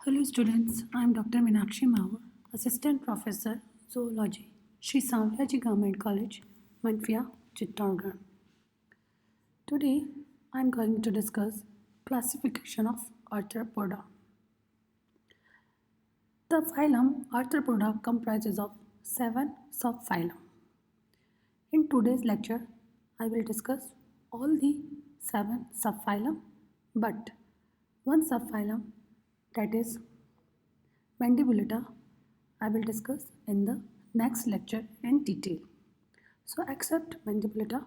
Hello students, I am Dr. Meenakshi Maur, Assistant Professor, Zoology, Sri Samlaji Government College, Manfia, Chittorgarh. Today, I am going to discuss classification of Arthropoda. The phylum Arthropoda comprises of 7 subphylum. In today's lecture, I will discuss all the 7 subphylum, but one subphylum, that is Mandibulata, I will discuss in the next lecture in detail. So except Mandibulata,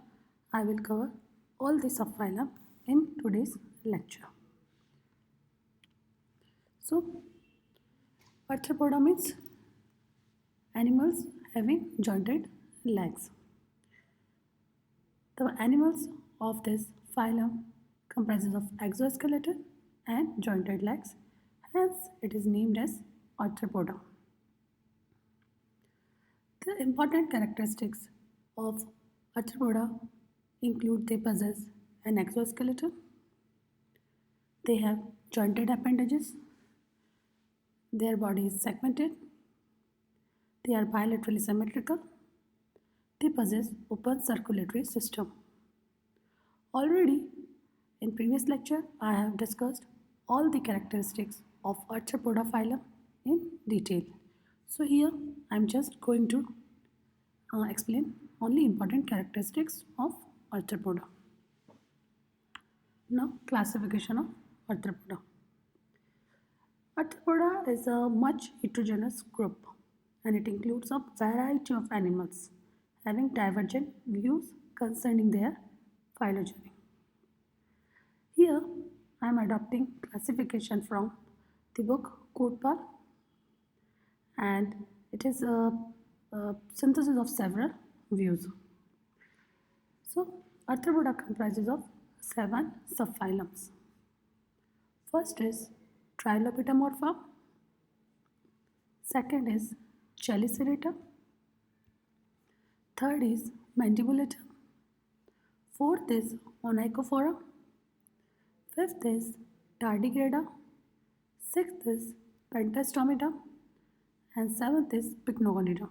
I will cover all the subphylum in today's lecture. So Arthropoda means animals having jointed legs. The animals of this phylum comprises of exoskeleton and jointed legs, hence it is named as Arthropoda. The important characteristics of Arthropoda include they possess an exoskeleton, they have jointed appendages, their body is segmented, they are bilaterally symmetrical, they possess open circulatory system. Already in previous lecture I have discussed all the characteristics of Arthropoda phylum in detail. So here I am just going to explain only important characteristics of Arthropoda. Now classification of Arthropoda. Arthropoda is a much heterogeneous group and it includes a variety of animals having divergent views concerning their phylogeny. Here I am adopting classification from the book Kotpal, and it is a synthesis of several views. So Arthropoda comprises of 7 subphylums. First is Trilobitomorpha, second is Chelicerata, third is Mandibulata, fourth is Onychophora, fifth is Tardigrada, sixth is Pentastomata, and seventh is Pycnogonida.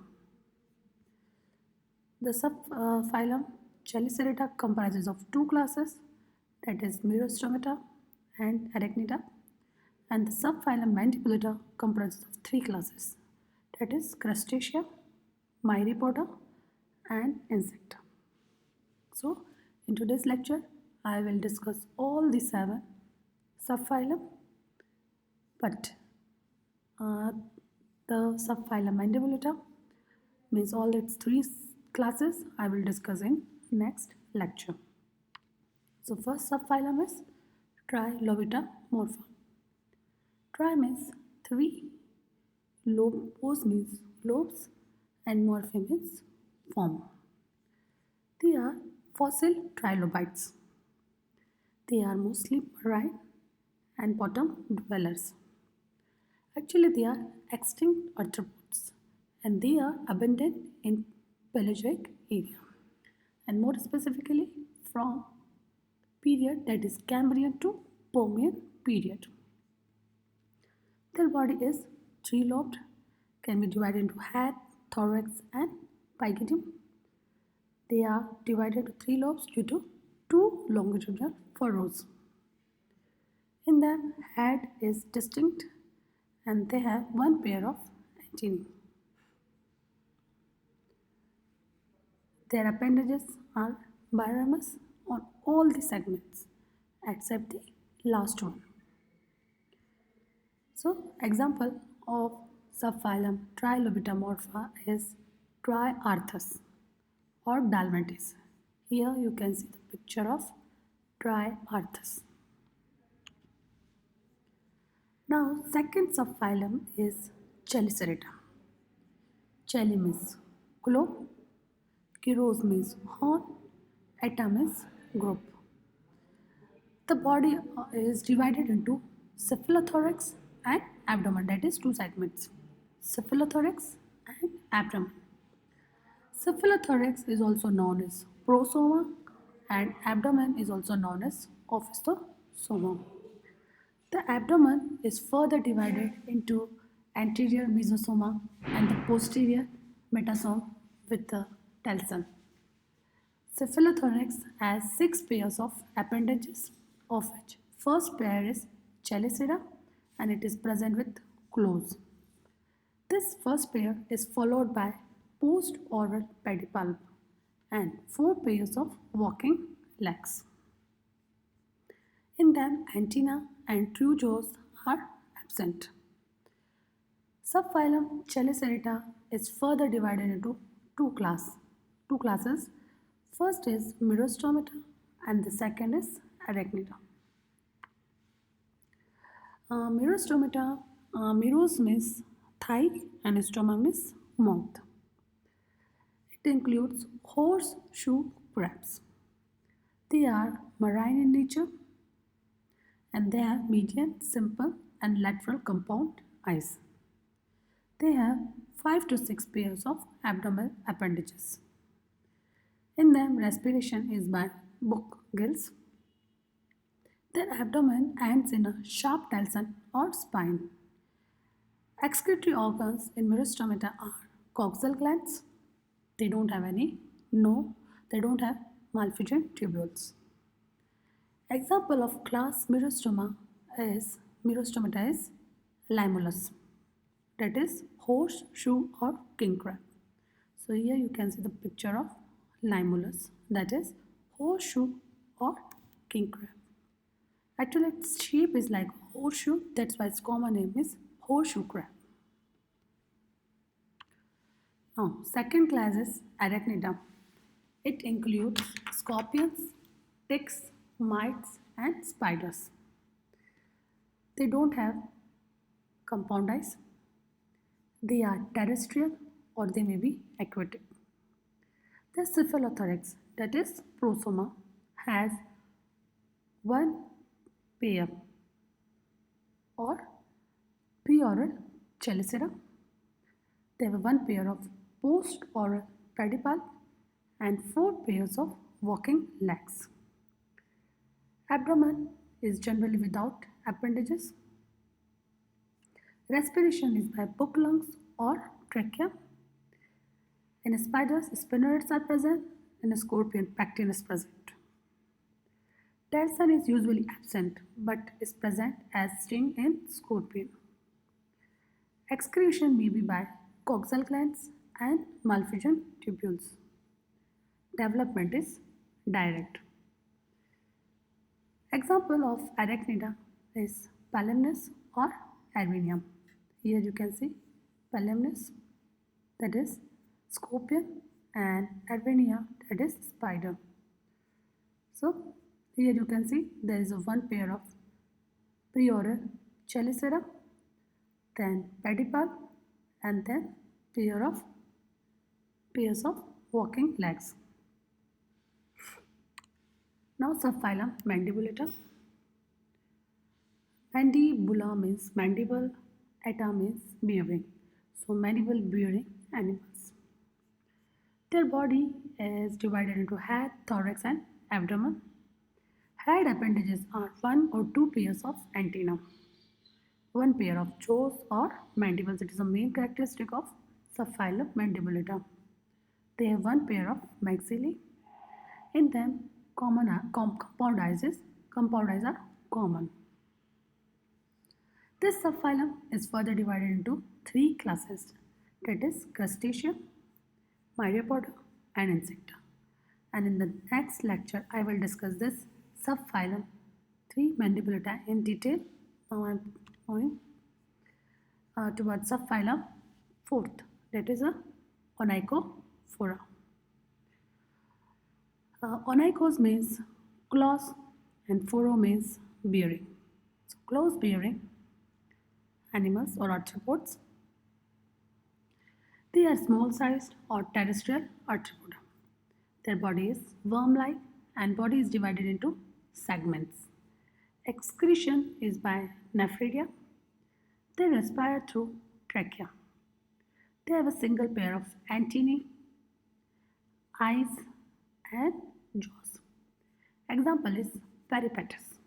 The subphylum Chelicerata comprises of 2 classes, that is Merostomata and Arachnida, and the subphylum Mandibulata comprises of 3 classes, that is Crustacea, Myriapoda, and Insecta. So in today's lecture I will discuss all the 7 subphylum, but the subphylum Mandibulata means all its 3 classes I will discuss in next lecture. So first subphylum is Trilobitomorpha. Tri means 3, lobos means lobes, and morphe means form. They are fossil trilobites. They are mostly marine and bottom dwellers. Actually they are extinct arthropods and they are abundant in Paleozoic area, and more specifically from period that is Cambrian to Permian period. Their body is 3-lobed, can be divided into head, thorax, and pygidium. They are divided to 3 lobes due to 2 longitudinal furrows. In them, head is distinct and they have 1 pair of antennae. Their appendages are biramous on all the segments except the last one. So, example of subphylum Trilobitomorpha is Triarthus or Dalmatis. Here you can see the picture of Triarthus. Now, second subphylum is Chelicerata. Cheli means claw, Chiros means horn, Eta means group. The body is divided into cephalothorax and abdomen, that is 2 segments, cephalothorax and abdomen. Cephalothorax is also known as prosoma and abdomen is also known as ophistosoma. The abdomen is further divided into anterior mesosoma and the posterior metasome with the telson. Cephalothorax has six pairs of appendages, of which first pair is chelicera and it is present with claws. This first pair is followed by post-oral pedipalp and four pairs of walking legs. In them, antenna and true jaws are absent. Subphylum Chelicerata is further divided into two classes. First is Myrostomata and the second is Arachnida. Myrostomata, Myros means thigh and stoma means mouth. It includes horseshoe crabs. They are marine in nature and they have median, simple and lateral compound eyes. They have 5 to 6 pairs of abdominal appendages. In them, respiration is by book gills. Their abdomen ends in a sharp telson or spine. Excretory organs in Myrostomata are coxal glands. They don't have any. No, they don't have Malpighian tubules. Example of class Myrostomata is Limulus, that is horseshoe or king crab. So here you can see the picture of Limulus, that is horseshoe or king crab. Actually its shape is like horseshoe, that's why its common name is horseshoe crab. Now second class is Arachnida. It includes scorpions, ticks, mites and spiders. They don't have compound eyes. They are terrestrial or they may be aquatic. The cephalothorax, that is prosoma, has one pair or preoral chelicera. They have one pair of post-oral pedipalp and four pairs of walking legs. Abdomen is generally without appendages. Respiration is by book lungs or trachea. In spiders, spinnerets are present. In a scorpion, pecten is present. Telson is usually absent but is present as sting in scorpion. Excretion may be by coxal glands and Malpighian tubules. Development is direct. Example of Arachnida is Palemnis or Arvinium. Here you can see Palemnis, that is scorpion, and Arvinia, that is spider. So here you can see there is a one pair of preoral chelicera, then pedipalp, and then pairs of walking legs. Now subphylum Mandibulata. Mandibula means mandible, eta means bearing. So mandible bearing animals. Their body is divided into head, thorax and abdomen. Head appendages are one or two pairs of antennae, one pair of jaws or mandibles. It is a main characteristic of subphylum Mandibulata. They have one pair of maxillae. In them, compound eyes are common. This subphylum is further divided into three classes, that is Crustacea, Myriapoda and Insecta. And in the next lecture, I will discuss this subphylum 3 Mandibulata in detail. Now I am going towards subphylum 4th, that is a Onychophora. Onychos means claws and phoro means bearing. So claws bearing animals or arthropods. They are small sized or terrestrial arthropoda. Their body is worm-like and body is divided into segments. Excretion is by nephridia. They respire through trachea. They have a single pair of antennae, eyes and jaws. Example is Peripatus.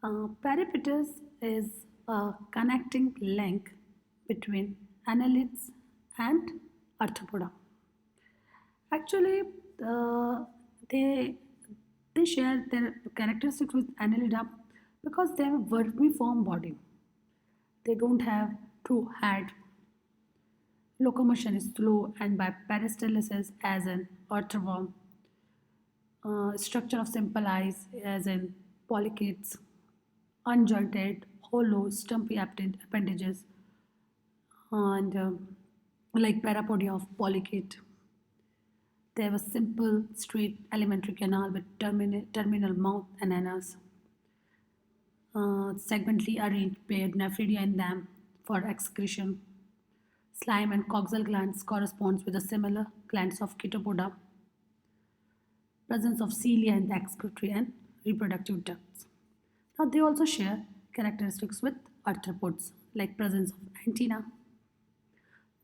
Peripetus is a connecting link between annelids and arthropoda. Actually, uh, they they share their characteristics with annelida because they have a vermiform body. They don't have true head. Locomotion is slow and by peristalsis as in arthroworm. Structure of simple eyes as in polychaetes. Unjointed, hollow, stumpy appendages, and like parapodia of polychaete. They have a simple, straight alimentary canal with terminal mouth and anus. Segmentally arranged paired nephridia in them for excretion. Slime and coxal glands corresponds with the similar glands of Chaetopoda. Presence of cilia in the excretory and reproductive ducts. Now they also share characteristics with arthropods like presence of antenna.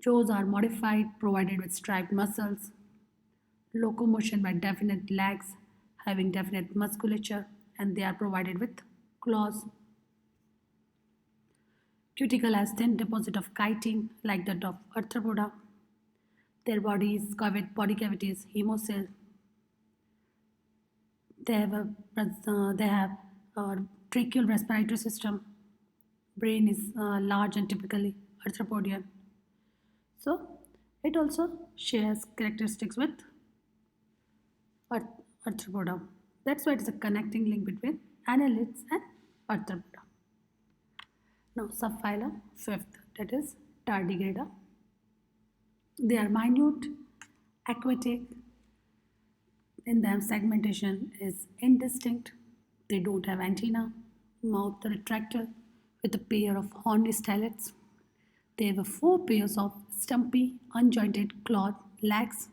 Jaws are modified, provided with striped muscles. Locomotion by definite legs, having definite musculature, and they are provided with claws. Cuticle has thin deposit of chitin like that of arthropoda. Their body cavity is hemocele. They have a tracheal respiratory system. Brain is large and typically arthropodian. So it also shares characteristics with arthropoda. That's why it's a connecting link between annelids and arthropoda. Now subphylum fifth, that is tardigrada. They are minute, aquatic. In them segmentation is indistinct. They don't have antenna, mouth retractor with a pair of horny styletes. They have four pairs of stumpy, unjointed clawed legs.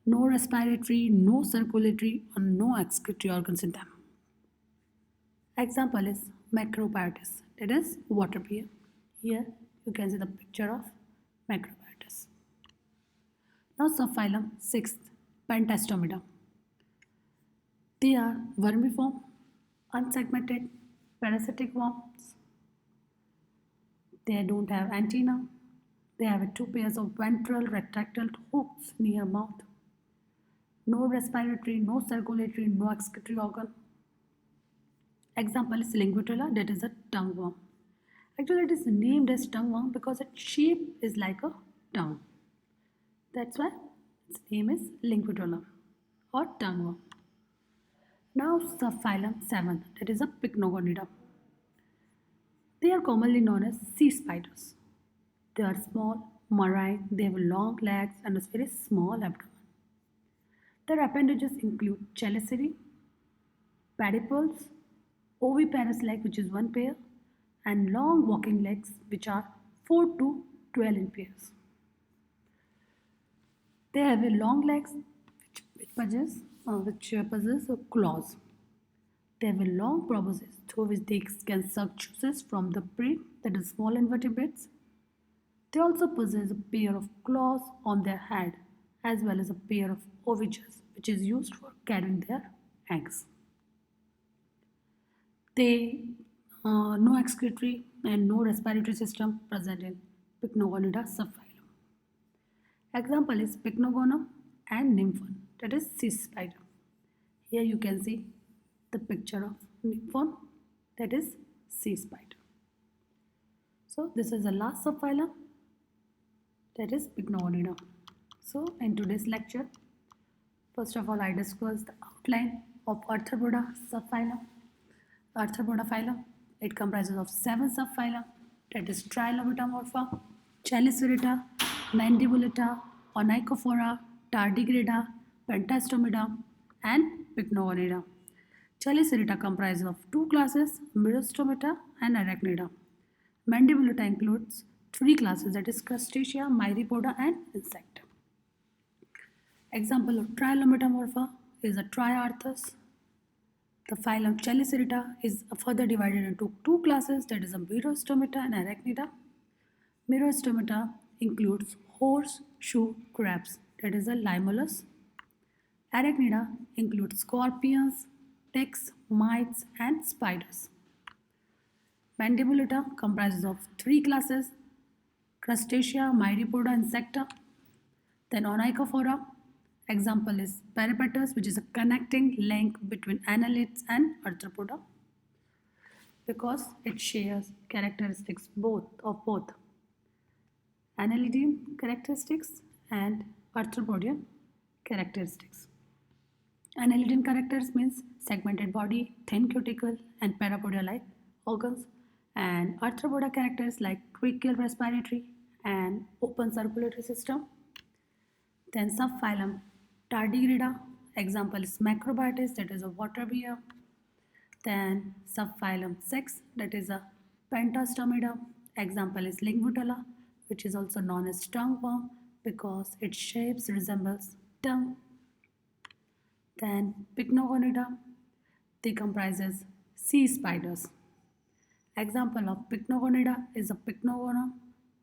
No respiratory, no circulatory, and no excretory organs in them. Example is Macrobiotis, that is water bear. Here you can see the picture of Macrobiotis. Now subphylum sixth, Pentastomida. They are vermiform, unsegmented, parasitic worms. They don't have antenna. They have two pairs of ventral retractile hooks near mouth. No respiratory, no circulatory, no excretory organ. Example is Linguatula, that is a tongue worm. Actually, it is named as tongue worm because its shape is like a tongue. That's why its name is Linguatula or tongue worm. Now subphylum 7th, that is a Pycnogonida. They are commonly known as sea spiders. They are small, marine, they have long legs and a very small abdomen. Their appendages include chelicerae, pedipalps, oviparous leg which is one pair, and long walking legs which are 4 to 12 in pairs. They have a long legs which possess claws. They have a long proboscis through which they can suck juices from the prey, that is small invertebrates. They also possess a pair of claws on their head as well as a pair of oviges which is used for carrying their eggs. They no excretory and no respiratory system present in Pycnogonida subphylum. Example is Pycnogonum and Nymphon, that is sea spider. Here you can see the picture of Nymphon, that is sea spider. So this is the last subphylum, that is Pycnogonida. So in today's lecture, first of all I discussed the outline of Arthropoda subphylum. Arthropoda phylum, it comprises of 7 subphyla, that is Trilobitomorpha, Chelicerata, Mandibulata, Onychophora, Tardigrada, Pentastomida, and Pycnogonida. Chelicerata comprises of 2 classes, Myristomata and Arachnida. Mandibulata includes 3 classes, that is Crustacea, Myriapoda, and Insecta. Example of Trilobitomorpha is a Triarthus. The phylum Chelicerata is further divided into 2 classes, that is a Myristomata and Arachnida. Myristomata includes horseshoe crabs, that is a Limulus. Arachnida includes scorpions, ticks, mites, and spiders. Mandibulosa comprises of three classes: Crustacea, Myriapoda, Insecta. Then Onychophora, example is Peripatus, which is a connecting link between annelids and Arthropoda because it shares characteristics both annelidine characteristics and arthropodian characteristics. Annelidine characters means segmented body, thin cuticle, and parapodia-like organs, and arthropoda characters like tracheal respiratory and open circulatory system. Then subphylum Tardigrada, example is Macrobiotis, that is a water bear. Then subphylum 6, that is a Pentastomida, example is Lingutella, which is also known as tongue worm because its shapes resembles tongue. Then Pycnogonida, they comprises sea spiders. Example of Pycnogonida is a Pycnogonum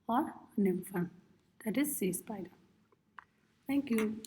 or Nymphon, that is sea spider. Thank you.